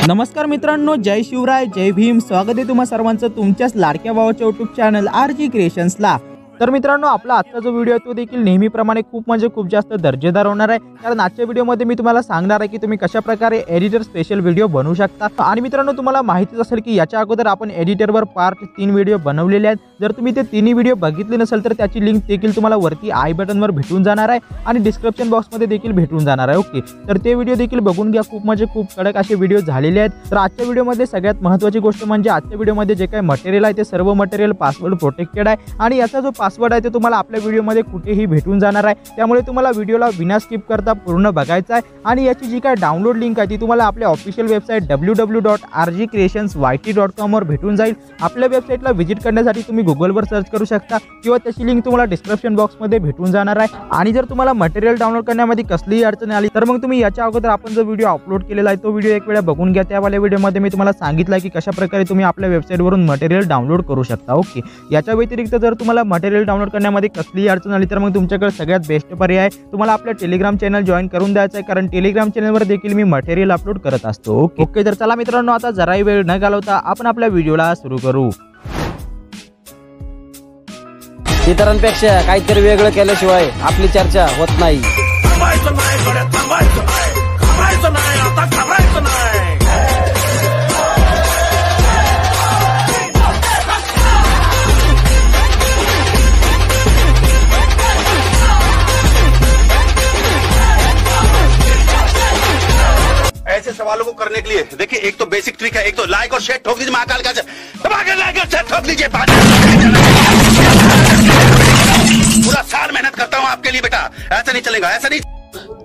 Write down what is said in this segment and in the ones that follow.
नमस्कार मित्रांनो, जय शिवराय, जय भीम। स्वागत आहे तुम्हा सर्वांचं तुमच्याच लाडक्या भावाच्या YouTube चॅनल RG क्रिएशन्सला। तर मित्रांनो, आपला आजचा जो व्हिडिओ आहे तो देखील नेहमीप्रमाणे खूप जास्त दर्जेदार होणार आहे। कारण आजच्या व्हिडिओमध्ये मी तुम्हाला सांगणार आहे की तुम्ही कशा प्रकारे एडिटर स्पेशल व्हिडिओ बनवू शकता। आणि मित्रांनो, तुम्हाला माहितीच असेल की याच्या अगोदर आपण एडिटरवर पार्ट 3 व्हिडिओ बनवलेले आहेत। जर तुम्ही ते तिन्ही व्हिडिओ बघितले नसेल तर त्याची लिंक देखील तुम्हाला वरती आय बटनवर भेटून जाणार आहे आणि डिस्क्रिप्शन बॉक्समध्ये देखील भेटून जाणार आहे। ओके, तर ते व्हिडिओ देखील बघून घ्या। खूप कडक असे व्हिडिओ झालेले आहेत। तर आजच्या व्हिडिओमध्ये सगळ्यात महत्त्वाची गोष्ट म्हणजे आजच्या व्हिडिओमध्ये जे काही मटेरियल आहे ते सर्व मटेरियल पासवर्ड प्रोटेक्टेड आहे आणि याचा जो पासवर्ड आहे ते तुम्हाला आपल्या व्हिडिओमध्ये कुठेही भेटून जाणार आहे। त्यामुळे तुम्हाला व्हिडिओला विना स्किप करता पूर्ण बघायचा आहे। आणि याची जी काय डाउनलोड लिंक आहे ती तुम्हाला आपल्या ऑफिशियल वेबसाईट www.rgcreationsyt.com वर भेटून जाईल। आपल्या वेबसाईटला व्हिजिट करण्यासाठी तुम्ही गुगलवर सर्च करू शकता किंवा त्याची लिंक तुम्हाला डिस्क्रिप्शन बॉक्समध्ये भेटून जाणार आहे। आणि जर तुम्हाला मटेरियल डाउनलोड करण्यामध्ये कसलीही अडचण आली तर मग तुम्ही याच्या अगोदर आपण जो व्हिडिओ अपलोड केलेला आहे तो व्हिडिओ एक वेळा बघून घ्या। त्यावाल्या व्हिडिओमध्ये मी तुम्हाला सांगितलं की कशा प्रकारे तुम्ही आपल्या वेबसाईटवरून मटेरियल डाउनलोड करू शकता। ओके, याच्या व्यतिरिक्त जर तुम्हाला मटेरियल डाउनलोड करण्यामध्ये कसलीही अडचण आली तर मग तुमच्याकडे सगळ्यात बेस्ट पर्याय आहे, तुम्हाला आपल्या टेलिग्राम चॅनल जॉईन करून द्यायचं आहे। कारण टेलिग्राम चॅनलवर देखील मी मटेरियल अपलोड करत असतो। ओके, तर चला मित्रांनो, आता जराही वेळ न घालवता आपण आपल्या व्हिडिओला सुरू करू। इतरांपेक्षा काहीतरी वेगळं केल्याशिवाय आपली चर्चा होत नाही। ऐसे सवालों को करने के लिए देखिए, एक तो बेसिक ट्रिक है, एक तो लाइक और शेयर ठोक दीजिए, महाकाल का लाइक और शेयर ठोक दीजिए। पूरा साल मेहनत करता हूँ आपके लिए बेटा, ऐसा नहीं चलेगा, ऐसा नहीं।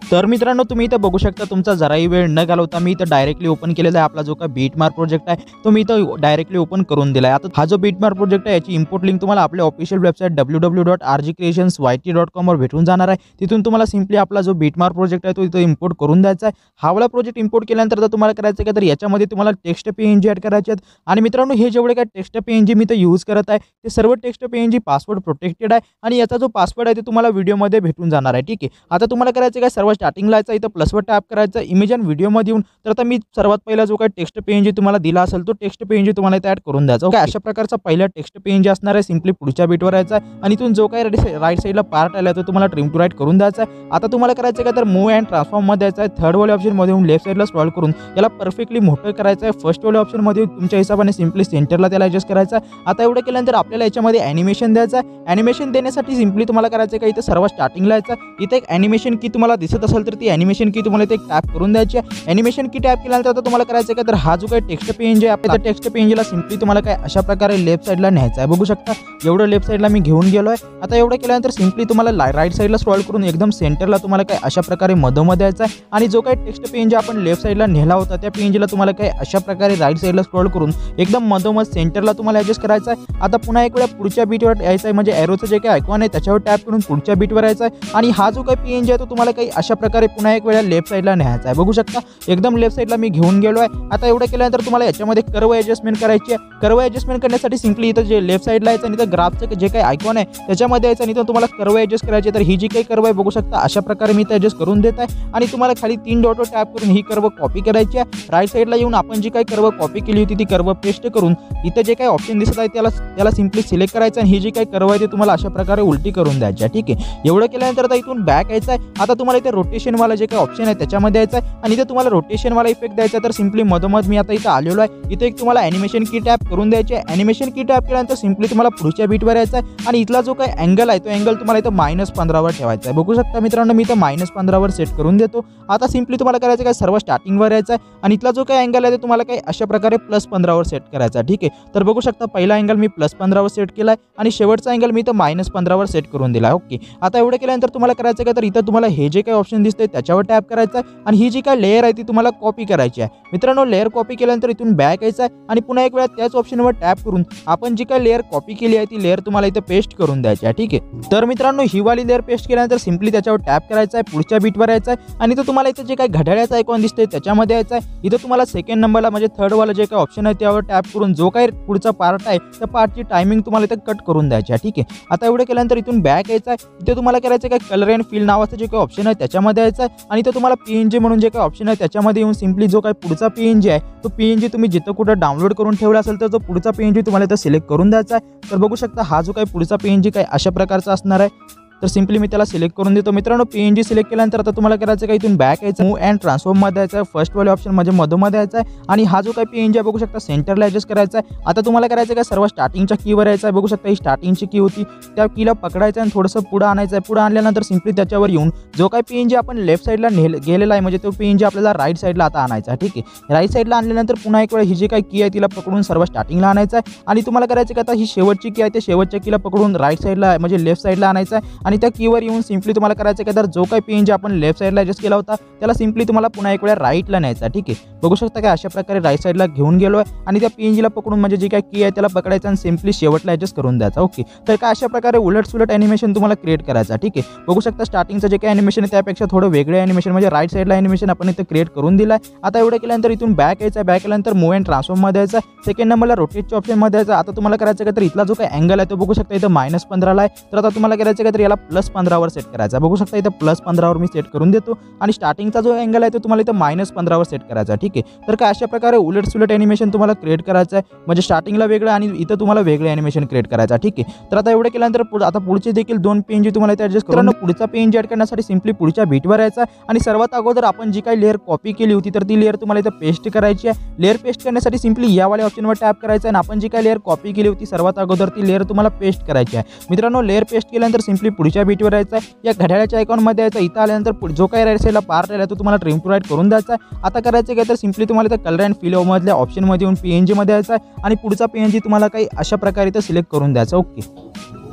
तर मित्रांनो, तुम्ही इथं बघू शकता तुमचा जराही वेळ न घालवता मी इथं डायरेक्टली ओपन केलेला आहे आपला जो का बीटमार्क प्रोजेक्ट आहे तो मी इथं डायरेक्टली ओपन करून दिला आहे। आता हा जो बीटमार्क प्रोजेक्ट आहे याची इम्पोर्ट लिंक तुम्हाला आपल्या ऑफिशियल वेबसाईट www.rgcreationsyt.com वर भेटून जाणार आहे। तिथून तुम्हाला सिंपली आपला जो बीटमार्क प्रोजेक्ट आहे तो इथं इम्पोर्ट करून द्यायचा आहे। हा वाला प्रोजेक्ट इम्पोर्ट केल्यानंतर तुम्हाला करायचं काय तर याच्यामध्ये तुम्हाला टेक्स्ट PNG ॲड करायचे आहेत। आणि मित्रांनो, हे जेवढे काय टेक्स्ट PNG मी इथं यूज करत आहे ते सर्व टेक्स्ट PNG पासवर्ड प्रोटेक्टेड आहे आणि याचा जो पासवर्ड आहे ते तुम्हाला व्हिडिओमध्ये भेटून जाणार आहे। ठीक आहे, आता तुम्हाला करायचं काय, सर्व स्टार्टिंगला यायचं इथं प्लसवर टॅप करायचं इमेज अँड व्हिडिओमध्ये येऊन। तर आता मी सर्वात पहिला जो काही टेक्स्ट PNG तुम्हाला दिला असेल तो टेक्स्ट PNG तुम्हाला इथे ॲड करून द्यायचा। ओके, अशा प्रकारचा पहिला टेक्स्ट PNG असणार आहे। सिंपली पुढच्या बीटवर यायचा आहे आणि इथून जो काही राईट साईडला पार्ट आला तो तुम्हाला ट्रिम टू राईट करून द्यायचा आहे। आता तुम्हाला करायचं काय तर मूव्ह अँड ट्रान्सफॉर्म मध्ये यायचं आहे। थर्ड वाले ऑप्शन मध्ये येऊन लेफ्ट साईडला स्क्रॉल करून याला परफेक्टली मोठं करायचं आहे। फर्स्ट वाले ऑप्शन मध्ये तुमच्या हिशोबाने सिंपली सेंटरला त्याला ॲडजस्ट करायचं आहे। आता एवढं केल्यानंतर आपल्याला याच्यामध्ये ॲनिमेशन द्यायचं आहे। ॲनिमेशन देण्यासाठी सिंपली तुम्हाला करायचं काय, इथं सर्व स्टार्टिंगला यायचं इथे एक ॲनिमेशन की तुम्हाला दिसत असेल तर ती ॲनिमेशन की तुम्हाला इथे टॅप करून द्यायची आहे। ॲनिमेशन की टॅप केल्यानंतर आता तुम्हाला करायचं काय तर हा जो काही टेक्स्ट PNG आहे आपल्या टेक्स्ट PNGला सिंपली तुम्हाला काय अशा प्रकारे लेफ्ट साईडला न्यायचं आहे। बघू शकता एवढं लेफ्ट साईडला मी घेऊन गेलोय। आता एवढं केल्यानंतर सिंपली तुम्हाला राईट साईडला स्क्रॉल करून एकदम सेंटरला तुम्हाला काय अशा प्रकारे मधोमध द्यायचं आहे आणि जो काही टेक्स्ट PNG आपण लेफ्ट साईडला नेला होता त्या PNGला तुम्हाला काय अशा प्रकारे राईट साईडला स्क्रॉल करून एकदम मधोमध सेंटरला तुम्हाला ॲडजस्ट करायचं आहे। आता पुन्हा एक वेळा पुढच्या बीटवर यायचं आहे, म्हणजे एरोचं जे काही आयकॉन आहे त्याच्यावर टॅप करून पुढच्या बीटवर यायचं आहे आणि हा जो काही PNG आहे तो तुम्हाला काही अशा प्रकारे पुन्हा एक वेळा लेफ्ट साईडला न्यायचा आहे। बघू शकता एकदम लेफ्ट साईडला मी घेऊन गेलो आहे। आता एवढं केल्यानंतर तुम्हाला याच्यामध्ये कर्व ॲडजस्टमेंट करायची आहे। कर्व ॲडजस्टमेंट करण्यासाठी सिंपली इथं जे लेफ्ट साईडला यायचं आणि इथं ग्राफचं जे काही आयकॉन आहे त्याच्यामध्ये यायचं आणि इथं तुम्हाला कर्व ॲडजस्ट करायची। तर ही जी काही कर्व आहे बघू शकता अशा प्रकारे मी इथं ॲडजस्ट करून देत आहे आणि तुम्हाला खाली 3 डॉटवर टॅप करून ही कर्व कॉपी करायची आहे। राईट साईडला येऊन आपण जी काही कर्व कॉपी केली होती ती कर्व पेस्ट करून इथं जे काही ऑप्शन दिसत आहे त्याला सिंपली सिलेक्ट करायचं आणि ही जी काही कर्व आहे ते तुम्हाला अशा प्रकारे उलटी करून द्यायची आहे। ठीक आहे, एवढं केल्यानंतर आता इथून बॅक यायचं आहे। आता तुम्हाला इथे रोटेशन वाला जे काही ऑप्शन आहे त्याच्यामध्ये यायचं आहे आणि इथे तुम्हाला रोटेशन वाला इफेक्ट द्यायचा। तर सिंपली मधोमध मी आता इथं आलेलो आहे। इथे एक तुम्हाला ॲनिमेशन की टॅप करून द्यायची आहे। ॲनिमेशन की टॅप केल्यानंतर सिंपली तुम्हाला पुढच्या बीटवर यायचं आहे आणि इथला जो काही अँगल आहे तो अँगल तुम्हाला इथं -15 वर ठेवायचा आहे। बघू शकता मित्रांनो, मी इथं -15 वर सेट करून देतो। आता सिंपली तुम्हाला करायचं काय, सर्व स्टार्टिंगवर यायचं आहे आणि इथला जो काही अँगल आहे तो तुम्हाला काही अशा प्रकारे +15 वर सेट करायचा आहे। ठीक आहे, तर बघू शकता पहिला अँगल मी +15 वर सेट केला आहे आणि शेवटचा अँगल मी इथं -15 वर सेट करून दिला आहे। ओके, आता एवढं केल्यानंतर तुम्हाला करायचं काय तर इथं तुम्हाला हे जे काही ऑप्शन दिसते त्याच्यावर टॅप करायचं आहे आणि ही जी काही लेयर आहे ती तुम्हाला कॉपी करायची आहे। मित्रांनो, लेयर कॉपी केल्यानंतर इथून बॅक यायचं आहे आणि पुन्हा एक वेळा त्याच ऑप्शनवर टॅप करून आपण जी काही लेयर कॉपी केली आहे ती लेयर तुम्हाला इथं पेस्ट करून द्यायची आहे। ठीक आहे, तर मित्रांनो ही वाली लेयर पेस्ट केल्यानंतर सिंपली त्याच्यावर टॅप करायचं आहे, पुढच्या बीटवर यायचं आहे आणि इथं तुम्हाला इथं जे काही घड्याळाचा आयकॉन दिसते त्याच्यामध्ये यायचं आहे। इथं तुम्हाला सेकंड नंबरला म्हणजे थर्ड वाला जे काही ऑप्शन आहे त्यावर टॅप करून जो काही पुढचा पार्ट आहे त्या पार्टची टायमिंग तुम्हाला इथं कट करून करून द्यायची आहे। ठीक आहे, आता एवढं केल्यानंतर इथून बॅक यायचं आहे। इथे तुम्हाला करायचं काय कलर अँड फिल नावाचं जे काही ऑप्शन आहे त्याच्यामध्ये याच्यामध्ये यायचं आहे आणि इथं तुम्हाला PNG म्हणून जे काही ऑप्शन आहे त्याच्यामध्ये येऊन सिम्पली जो काही पुढचा PNG आहे तो PNG तुम्ही जिथं कुठं डाउनलोड करून ठेवला असेल तर तो पुढचा PNG तुम्हाला इथं सिलेक्ट करून द्यायचा आहे। तर बघू शकता हा जो काही पुढचा PNG काय अशा प्रकारचा असणार आहे। तर सिम्पली मी त्याला सिलेक्ट करून देतो। मित्रांनो PNG सिलेक्ट केल्यानंतर आता तुम्हाला करायचं काय इथून बॅक यायचं, मूव्ह अँड ट्रान्सफॉर्ममध्ये यायचं आहे, फर्स्ट वाले ऑप्शन म्हणजे मधोमध्ये यायचं आहे आणि हा जो काही PNG आहे बघू शकता सेंटरला ॲडजस्ट करायचा आहे। आता तुम्हाला करायचं काय सर्व स्टार्टिंगच्या कीवर यायचं आहे। बघू शकता ही स्टार्टिंगची की होती त्या कीला पकडायचं आणि थोडंसं पुढं आणायचं आहे। पुढं आणल्यानंतर सिम्पली त्याच्यावर येऊन जो काही PNG आपण लेफ्ट साईडला गेलेला आहे म्हणजे तो PNG आपल्याला राईट साईडला आता आणायचा आहे। ठीक आहे, राईट साईडला आणल्यानंतर पुन्हा एक वेळा ही जी काही की आहे तिला पकडून सर्व स्टार्टिंगला आणायचं आहे आणि तुम्हाला करायचं काय आता ही शेवटची की आहे ते शेवटच्या कीला पकडून राईट साईडला म्हणजे लेफ्ट साईडला आणायचं आहे आणि त्या कीवर येऊन सिम्पली तुम्हाला करायचं काय तर जो काही PNG आपण लेफ्ट साईडला ॲडजस्ट केला होता त्याला सिम्पली तुम्हाला पुन्हा एक वेळा राईटला न्यायचा। ठीक आहे, बघू शकता काय अशा प्रकारे राईट साईडला घेऊन गेलो आहे आणि त्या PNGला पकडून म्हणजे जी काही की आहे त्याला पकडायचं आणि सिम्पली शेवटला ॲडजस्ट करून द्यायचा। ओके, तर काय अशा प्रकारे उलट ॲनिमेशन तुम्हाला क्रिएट करायचा। ठीक आहे, बघू शकता स्टार्टिंगचं जे काही ॲनिमेशन आहे त्यापेक्षा थोडं वेगळे ॲनिमेशन म्हणजे राईट साईडला ॲनिमेशन आपण इथं क्रिएट करून दिला आहे। आता एवढं केल्यानंतर इथून बॅक यायचं, बॅक केल्यानंतर मूव्ह अँड ट्रान्सफॉर्ममध्ये यायचं, सेकंड नंबरला रोटेटच्या ऑप्शनमध्ये यायचं। आता तुम्हाला करायचं काय तर इथला जो काही अँगल आहे तो बघू शकता इथं -15 ला आहे, तर आता तुम्हाला करायचं काय तर याला +15 वर सेट करायचा। बघू शकता इथं +15 वर मी सेट करून देतो आणि स्टार्टिंगचा जो अँगल आहे तो तुम्हाला इथं -15 वर सेट करायचा। ठीक आहे, तर काय अशा प्रकारे उलट ॲनिमेशन तुम्हाला क्रिएट करायचं आहे म्हणजे स्टार्टिंगला वेगळं आणि इथं तुम्हाला वेगळं ॲनिमेशन क्रिएट करायचं। ठीक आहे, तर आता एवढं केल्यानंतर आता पुढचे देखील 2 PNG तुम्हाला इथे ॲडजस्ट करून पुढचा PNG ॲड करण्यासाठी सिम्पली पुढच्या बीटवर यायचा आणि सर्वात अगोदर आपण जी काही लेअर कॉपी केली होती तर ती लेअर तुम्हाला इथं पेस्ट करायची आहे। लेअर पेस्ट करण्यासाठी सिम्पली यावाल्या ऑप्शनवर टॅप करायचं आणि आपण जी काही लेअर कॉपी केली होती सर्वात अगोदर ती लेअर तुम्हाला पेस्ट करायची आहे। मित्रांनो लेअर पेस्ट केल्यानंतर सिम्पली पुढच्या बीटवर यायचं आहे, या घड्याळाच्या आयकॉनमध्ये यायचं, इथं आल्यानंतर जो काही राईट साईडला पार्ट राहिला तो तुम्हाला ट्रिम टू राईट करून द्यायचा आहे। आता करायचं काय तर सिम्पली तुम्हाला इथं कलर अँड फिल मधल्या ऑप्शनमध्ये येऊन PNG मध्ये यायचं आहे आणि पुढचा PNG तुम्हाला काही अशा प्रकारे इथं सिलेक्ट करून द्यायचा। ओके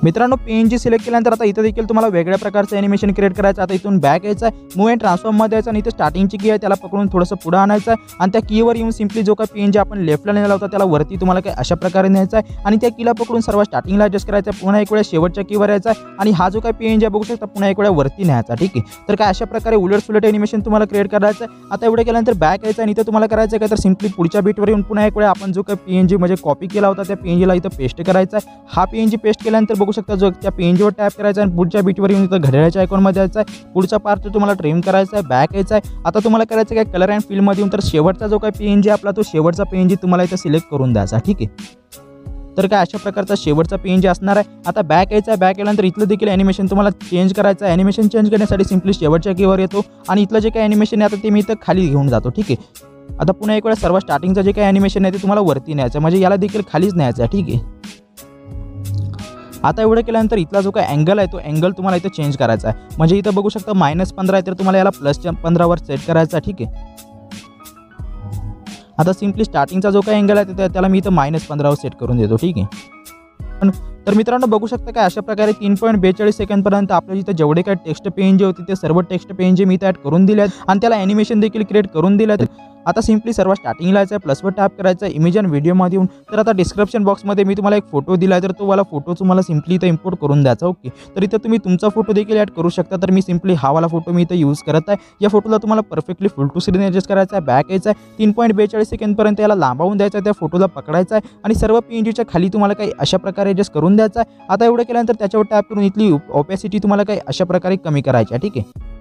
मित्रांनो PNG सिलेक्ट केल्यानंतर आता इथं देखील तुम्हाला वेगळ्या प्रकारचं ॲनिमेशन क्रिएट करायचं। आता इथून बॅक यायचं आहे, मूव्ह अँड ट्रान्सफॉर्ममध्ये यायचं आणि इथं स्टार्टिंगची की आहे त्याला पकडून थोडंसं पुढं आणायचं आहे आणि त्या कीवर येऊन सिम्पली जो काही PNG आपण लेफ्टला नेला होता त्याला वरती तुम्हाला काही अशा प्रकारे न्यायचा आहे आणि त्या कीला पकडून सर्व स्टार्टिंगला ॲडजस्ट करायचं आहे, पुन्हा एक वेळा शेवटच्या कीवर यायचा आहे आणि हा जो काही PNG आहे बघू शकता पुन्हा एक वेळा वरती न्यायचा। ठीक आहे, तर काय अशा प्रकारे उलट ॲनिमेशन तुम्हाला क्रिएट करायचं आहे। आता एवढं केल्यानंतर बॅक यायचं आणि इथं तुम्हाला करायचं काय तर सिम्पली पुढच्या बीटवर येऊन पुन्हा एक वेळा आपण जो काही PNG म्हणजे कॉपी केला होता त्या PNGला इथं पेस्ट करायचा आहे। हा PNG पेस्ट केल्यानंतर बघू शकता जो त्या PNGवर टॅप करायचा आणि पुढच्या बीटवर येऊन इथं घड्याळाच्या आयकॉनमध्ये यायचं आहे, पुढचा पार्ट तुम्हाला ट्रिम करायचा आहे, बॅक यायचा आहे। आता तुम्हाला करायचं काय कलर अँड फिलमध्ये येऊन तर शेवटचा जो काही PNG आपला तो शेवटचा PNG तुम्हाला इथं सिलेक्ट करून द्यायचा। ठीक आहे, तर काय अशा प्रकारचा शेवटचा PNG असणार आहे। आता बॅक यायचा, बॅक केल्यानंतर इथलं देखील ॲनिमेशन तुम्हाला चेंज करायचं आहे। ॲनिमेशन चेंज करण्यासाठी सिम्पली शेवटच्या कीवर येतो आणि इथलं जे काही ॲनिमेशन आहे आता ते मी इथं खाली घेऊन जातो। ठीक आहे, आता पुन्हा एक वेळा सर्व स्टार्टिंगचं जे काही ॲनिमेशन आहे ते तुम्हाला वरती न्यायचं म्हणजे याला देखील खालीच न्यायचं आहे। ठीक आहे, आता एवढं केल्यानंतर इथला जो काही अँगल आहे तो अँगल तुम्हाला इथं चेंज करायचा आहे म्हणजे इथं बघू शकता -15 आहे तर तुम्हाला याला +15 वर सेट करायचा आहे। ठीक आहे, आता सिम्पली स्टार्टिंगचा जो काही अँगल आहे त्याला मी इथं -15 वर सेट करून देतो। ठीक आहे, तर मित्रांनो बघू शकता काय अशा प्रकारे 3.42 सेकंदपर्यंत आपल्या जिथे जेवढे काही टेक्स्ट PNG होते ते सर्व टेक्स्ट PNG मी इथं ॲड करून दिले आहेत आणि त्याला ॲनिमेशन देखील क्रिएट करून दिलं आहे। आता सिम्पली सर्व स्टार्टिंगला यायचं आहे, प्लसवर टॅप करायचं आहे, इमेज अँड व्हिडिओमध्ये येऊन तर आता डिस्क्रिप्शन बॉक्समध्ये मी तुम्हाला एक फोटो दिला आहे तर तो वाला फोटो तुम्हाला सिम्पली इथं इम्पोर्ट करून द्यायचा। ओके, तर इथं तुम्ही तुमचा फोटो देखील ॲड करू शकता। तर मी सिम्पली हा वाला फोटो मी इथं यूज करत आहे। या फोटोला तुम्हाला perfectly full to screen adjust करायचा आहे, बॅक यायचा आहे, 3.42 सेकंदपर्यंत याला लांबवून द्यायचा आहे, त्या फोटोला पकडायचा आहे आणि सर्व PNGच्या खाली तुम्हाला काही अशा प्रकारे ॲडजस्ट करून द्यायचा आहे। आता एवढं केल्यानंतर त्याच्यावर टॅप करून इथली ओपॅसिटी तुम्हाला काही अशा प्रकारे कमी करायची आहे। ठीक आहे,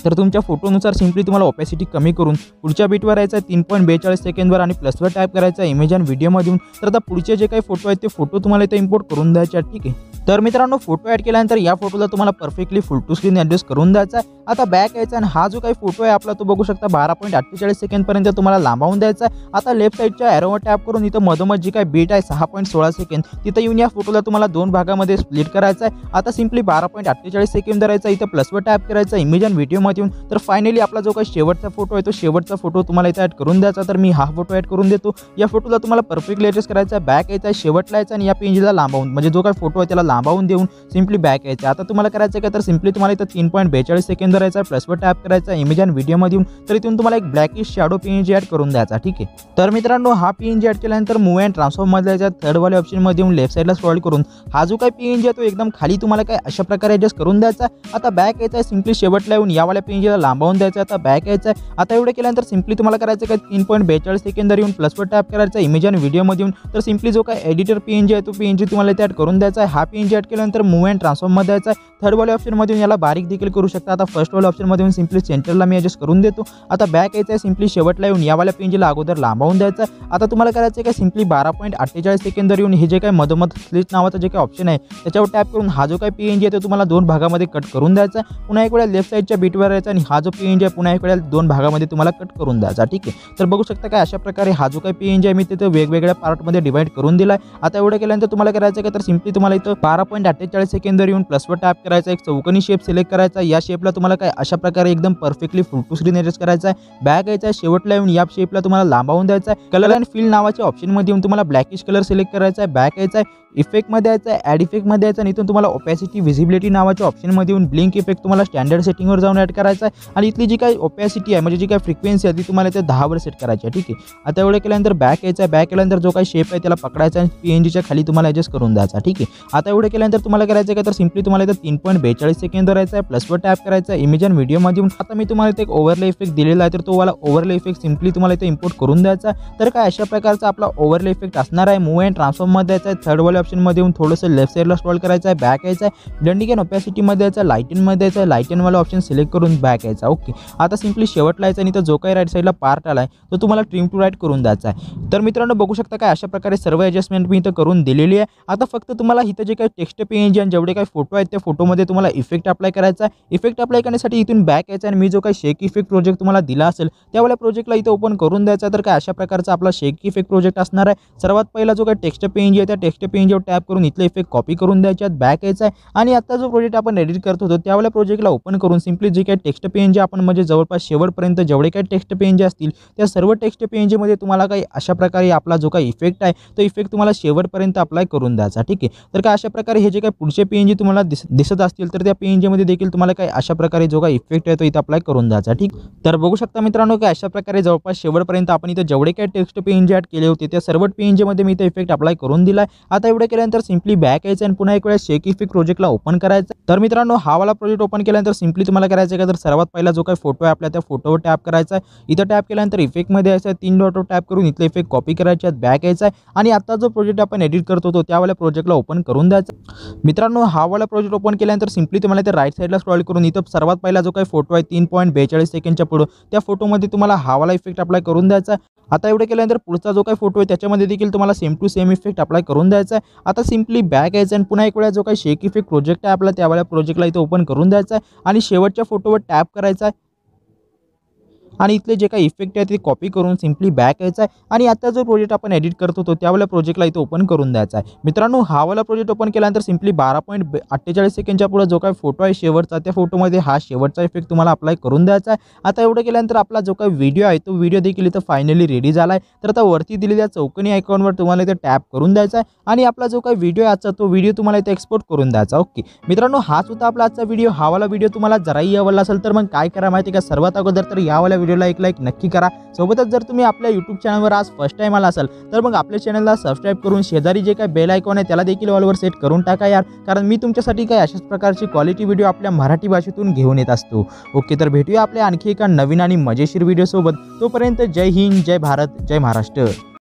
तर तुमच्या फोटोनुसार सिम्पली तुम्हाला ओपॅसिटी कमी करून पुढच्या बीटवर यायचं आहे 3.42 सेकंदवर आणि प्लसवर टॅप करायचा आहे इमेज अँड व्हिडिओमध्ये येऊन तर आता पुढचे जे काही फोटो आहेत ते फोटो तुम्हाला इथे इम्पोर्ट करून द्यायचे आहेत। ठीक आहे, तर मित्रांनो फोटो ॲड केल्यानंतर या फोटोला तुम्हाला perfectly full to screen adjust करून द्यायचा आहे। आता बॅक यायचा आणि हा जो काही फोटो आहे आपला तो बघू शकता 12.48 सेकंदपर्यंत तुम्हाला लांबवून द्यायचा आहे। आता लेफ्ट साईडच्या ॲरोवर टॅप करून इथं मधोमध जी काही बीट आहे 6.16 सेकंद तिथं येऊन या फोटोला तुम्हाला 2 भागामध्ये स्प्लिट करायचा आहे। आता सिम्पली 12.48 सेकंद धरायचा, इथं प्लसवर टॅप करायचा इमेज अँड व्हिडिओमध्ये येऊन तर फायनली आपला जो काही शेवटचा फोटो आहे तो शेवटचा फोटो तुम्हाला इथं ॲड करून द्यायचा। तर मी हा फोटो ॲड करून देतो। या फोटोला तुम्हाला परफेक्टली ॲडजस्ट करायचा आहे, बॅक यायचा, शेवटला यायचा आणि या PNGला लांबवून म्हणजे जो काही फोटो आहे त्याला लांबवून देऊन सिम्पली बॅक यायचं। आता तुम्हाला करायचं काय तर सिम्पली तुम्हाला इथं 3.42 सेकंद धरायचा, प्लसवर टॅप करायचा इमेज अँड व्हिडिओमध्ये येऊन तर इथून तुम्हाला एक ब्लॅकिश शॅडो PNG ॲड करून द्यायचा। ठीक आहे, तर मित्रांनो हा PNG ॲड केल्यानंतर मूव्ह अँड ट्रान्सफॉर्ममध्ये जायचं, थर्ड वाले ऑप्शनमध्ये येऊन लेफ्ट साईडला स्क्रॉल करून हा जो काही PNG आहे तो एकदम खाली तुम्हाला काय अशा प्रकारे ॲडजस्ट करून द्यायचा। आता बॅक यायचा, सिम्पली शेवटला येऊन यावाल्या PNGला लांबवून द्यायचं। आता बॅक यायचं, आता एवढं केल्यानंतर सिम्पली तुम्हाला करायचं काय 3.42 सेकंद येऊन प्लसवर टॅप करायचा इमेज अँड व्हिडिओमध्ये येऊन तर सिम्पली जो काय एडिटर PNG आहे तो PNG तुम्हाला इथे ॲड करून द्यायचा आहे। हा PNG ॲड केल्यानंतर मूव्ह अँड ट्रान्सफॉर्ममध्ये यायचं आहे. थर्ड वाले ऑप्शनमध्ये याला बारीक देखील करू शकता. आता फर्स्ट वाले ऑप्शनमध्ये येऊन सिम्पली सेंटरला मी ॲडजस्ट करून देतो. आता बॅक यायचं आहे, सिम्पली शेवटला येऊन यावाल्या PNGला अगोदर लांबवून द्यायचं आहे. आता तुम्हाला करायचं आहे काय सिम्पली 12.48 सेकंदवर येऊन हे जे काय मधोमध स्लिट नावाचं जे काही ऑप्शन आहे त्याच्यावर टॅप करून हा जो काही PNG आहे तो तुम्हाला 2 भागामध्ये कट करून द्यायचा आहे. पुन्हा एक वेळा लेफ्ट साईडच्या बीटवर यायचा आणि हा जो PNG आहे पुन्हा एक वेळा 2 भागामध्ये तुम्हाला कट करून द्यायचा. ठीक आहे, तर बघू शकता काय अशा प्रकारे हा जो काही PNG आहे मी तिथे वेगवेगळ्या पार्टमध्ये डिवाइड करून दिला आहे. आता एवढं केल्यानंतर तुम्हाला करायचं आहे का तर सिम्पली तुम्हाला इथं 12.48 सेकंदवर येऊन प्लसवर टॅप करायचा, एक चौकोनी शेप सिलेक्ट करायचा. या शेपला तुम्हाला काय अशा प्रकारे एकदम perfectly full to screen adjust करायचा आहे. बॅक यायचा आहे, शेवटला येऊन या शेपला तुम्हाला लांबवून द्यायचा आहे. कलर अँड फिल नावाच्या ऑप्शनमध्ये येऊन तुम्हाला ब्लॅकिश कलर सिलेक्ट करायचा आहे. बॅक यायचा आहे, इफेक्टमध्ये यायचं आहे, ॲड इफेक्टमध्ये यायचं आणि इथून तुम्हाला ओपॅसिटी व्हिजिबिलिटी नावाच्या ऑप्शनमध्ये येऊन ब्लिंक इफेक्ट तुम्हाला स्टँडर्ड सेटिंगवर जाऊन ॲड करायचा आहे. आणि इथली जी काही ओपॅसिटी आहे म्हणजे जी काही फ्रिक्वेन्सी आहे ती तुम्हाला इथे 10 वर सेट करायची आहे. ठीक आहे, आता एवढं केल्यानंतर बॅक यायचं आहे. बॅक केल्यानंतर जो काही शेप आहे त्याला पकडायचा आणि PNGच्या खाली तुम्हाला ॲडजस्ट करून द्यायचा. ठीक आहे, आता एवढं केल्यानंतर तुम्हाला करायचं आहे का तर सिम्पली तुम्हाला इथं 3.42 सेकंदवर यायचं आहे, प्लसवर टॅप करायचं आहे. इमेज अँड व्हिडिओमध्ये येऊन आता मी तुम्हाला इथे एक ओव्हरले इफेक्ट दिलेला आहे तर तो वाला ओव्हरले इफेक्ट सिम्पली तुम्हाला इथे इम्पोर्ट करून द्यायचा. तर काय अशा प्रकारचा आपला ओव्हरले इफेक्ट असणार आहे. मूव्ह अँड ट्रान्सफॉर्ममध्ये यायचं आहे. थर्ड वाले ऑप्शनमध्ये येऊन थोडंसं लेफ्ट साईडला स्क्रॉल करायचं आहे, बॅक यायचं आहे. ब्लेंडिंग अँड ओपॅसिटीमध्ये यायचं आहे, लाईटनमध्ये यायचं आहे. लाईटनवाला ऑप्शन सिलेक्ट करून बॅक यायचा. ओके, आता सिम्पली शेवटला यायचं आणि इथं जो काही राईट साईडला पार्ट आला आहे तो तुम्हाला ट्रिम टू राईट करून द्यायचा आहे. तर मित्रांनो बघू शकता काय अशा प्रकारे सर्व ॲडजस्टमेंट मी इथं करून दिलेली आहे. आता फक्त तुम्हाला इथं जे काही टेक्स्ट PNG आणि जेवढे काही फोटो आहेत त्या फोटोमध्ये तुम्हाला इफेक्ट अप्लाय करायचा आहे. इफेक्ट अप्लाय करण्यासाठी इथून बॅक यायचं आणि मी जो काही शेक इफेक्ट प्रोजेक्ट तुम्हाला दिला असेल त्यावेळेला प्रोजेक्टला इथं ओपन करून द्यायचा. तर काय अशा प्रकारचा आपला शेक इफेक्ट प्रोजेक्ट असणार आहे. सर्वात पहिला जो काही टेक्स्ट PNG आहे त्या टेक्स्ट PNGवर टॅप करून इथले इफेक्ट कॉपी करून द्यायचे आहेत. बॅक यायचं आहे आणि आता जो प्रोजेक्ट आपण एडिट करत होतो त्यावेळेला प्रोजेक्टला ओपन करून सिम्पली जे काही टेक्स्ट PNG आपण म्हणजे जवळपास शेवटपर्यंत जेवढे काही टेक्स्ट PNG असतील त्या सर्व टेक्स्ट PNG मध्ये तुम्हाला काही अशा प्रकारे आपला जो काही इफेक्ट आहे तो इफेक्ट तुम्हाला शेवटपर्यंत अप्लाय करून द्यायचा. ठीक आहे, तर काय अशा प्रकारे हे जे काही पुढचे PNG तुम्हाला दिसत असतील तर त्या PNG मध्ये देखील तुम्हाला काही अशा प्रकारे जो काही इफेक्ट आहे तो इथं अप्लाय करून द्यायचा. ठीक, तर बघू शकता मित्रांनो की अशा प्रकारे जवळपास शेवटपर्यंत आपण इथं जेवढे काही टेक्स्ट PNG ॲड केले होते त्या सर्व PNG मध्ये मी इथं इफेक्ट अप्लाय करून दिला आहे. आता एवढं केल्यानंतर सिम्पली बॅक यायचं आणि पुन्हा एक वेळा शेक इफेक्ट प्रोजेक्टला ओपन करायचं. तर मित्रांनो हा वाला प्रोजेक्ट ओपन केल्यानंतर सिम्पली तुम्हाला करायचं आहे का तर सर्वात पहिला जो काही फोटो आहे आपल्या त्या फोटोवर टॅप करायचा आहे. इथं टॅप केल्यानंतर इफेक्टमध्ये यायचं आहे, 3 डॉटवर टॅप करून इथले इफेक्ट कॉपी करायचे आहेत. बॅक यायचं आहे आणि आता जो प्रोजेक्ट आपण एडिट करत होतो त्यावेळेला प्रोजेक्टला ओपन करून द्यायचा. मित्रांनो हा वाला प्रोजेक्ट ओपन केल्यानंतर सिम्पली तुम्हाला ते राईट साईडला स्क्रॉल करून इथं सर्वात पहिला जो काही फोटो आहे 3.42 सेकंडच्या पुढं त्या फोटोमध्ये तुम्हाला हा वाला इफेक्ट अप्लाय करून द्यायचा. आता एवढं केल्यानंतर पुढचा जो काही फोटो आहे त्याच्यामध्ये देखील तुम्हाला same to same effect apply करून द्यायचा आहे. आता सिम्पली बॅक यायचं आणि पुन्हा एक वेळा जो काही शेक इफेक्ट प्रोजेक्ट आहे आपला त्यावेळेला प्रोजेक्टला इथं ओपन करून द्यायचा आहे आणि शेवटच्या फोटोवर टॅप करायचा आहे आणि इथले जे काही इफेक्ट आहे ते कॉपी करून सिम्पली बॅक यायचा आहे आणि आता जो प्रोजेक्ट आपण एडिट करत होतो त्यावेळेला प्रोजेक्टला इथं ओपन करून द्यायचा आहे. मित्रांनो हा वाला प्रोजेक्ट ओपन केल्यानंतर सिम्पली 12.48 सेकंडच्या पुढे जो काही फोटो आहे शेवटचा त्या फोटोमध्ये हा शेवटचा इफेक्ट तुम्हाला अप्लाय करून द्यायचा आहे. आता एवढं केल्यानंतर आपला जो काही व्हिडिओ आहे तो व्हिडिओ देखील इथं फायनली रेडी झाला आहे. तर आता वरती दिलेल्या चौकोनी आयकॉनवर तुम्हाला इथे टॅप करून द्यायचा आहे आणि आपला जो काही व्हिडिओ आहे आजचा तो व्हिडिओ तुम्हाला इथे एक्सपोर्ट करून द्यायचा. ओके मित्रांनो हाच होता आपला आजचा व्हिडिओ. हा वाला व्हिडिओ तुम्हाला जराही आवडला असेल तर मग काय करा माहिती का, सर्वात अगोदर तर यावाल्या व्हिडिओला एक लाईक नक्की करा. सोबतच जर तुम्ही आपल्या YouTube चॅनलवर आज फर्स्ट टाइम आला असाल तर मग आपल्या चॅनलला सबस्क्राइब करून शेजारी जे काही बेल आयकॉन आहे त्याला देखील ऑलवर सेट करून टाका यार, कारण मी तुमच्यासाठी काही अशाच प्रकारची क्वालिटी व्हिडिओ आपल्या मराठी भाषेतून घेऊन येत असतो. ओके, तर भेटूया आपल्या आणखी एका नवीन आणि मजेशीर व्हिडिओ सोबत. तोपर्यंत जय हिंद, जय भारत, जय महाराष्ट्र.